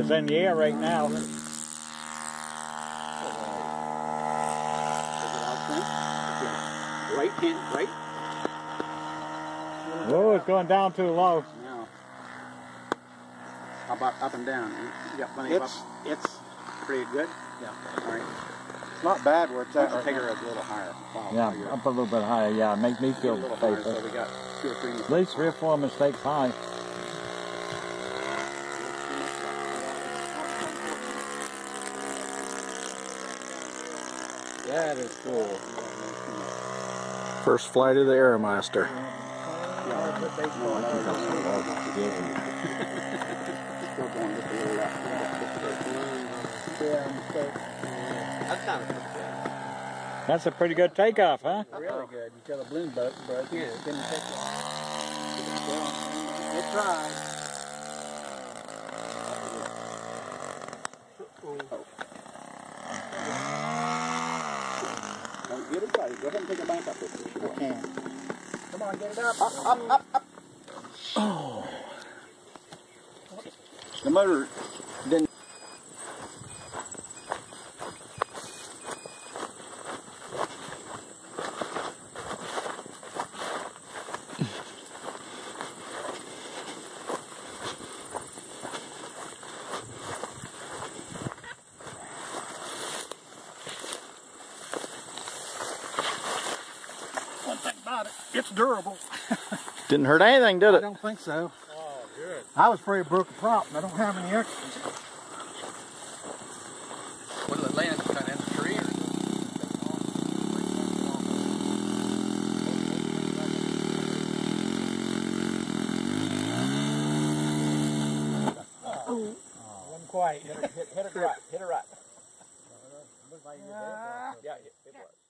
It's in the air right now. Right hand, right? Oh, it's going down too low. No. How about up and down? You got plenty of up? It's pretty good? Yeah. All right. It's not bad where it's at. Take her a little higher. Wow, Yeah, up a little bit higher. Yeah, make me feel a little higher, safer. so we got 2 or 3 At least 3 or 4 mistakes high. That is cool. First flight of the Aeromaster. That's a pretty good takeoff, huh? Really good. You got a balloon boat, but you didn't take it. Good try. Don't get it tight. Go ahead and take it back up if you can. Come on, get it up. Up. Oh. The motor didn't. One thing about it, it's durable. Didn't hurt anything, did I it? don't think so. Oh, good. I was afraid it broke a prop, and I don't have any extras. What did it land? Kind of in the tree? Wasn't quite. Hit her right. Hit her right. Yeah, it was.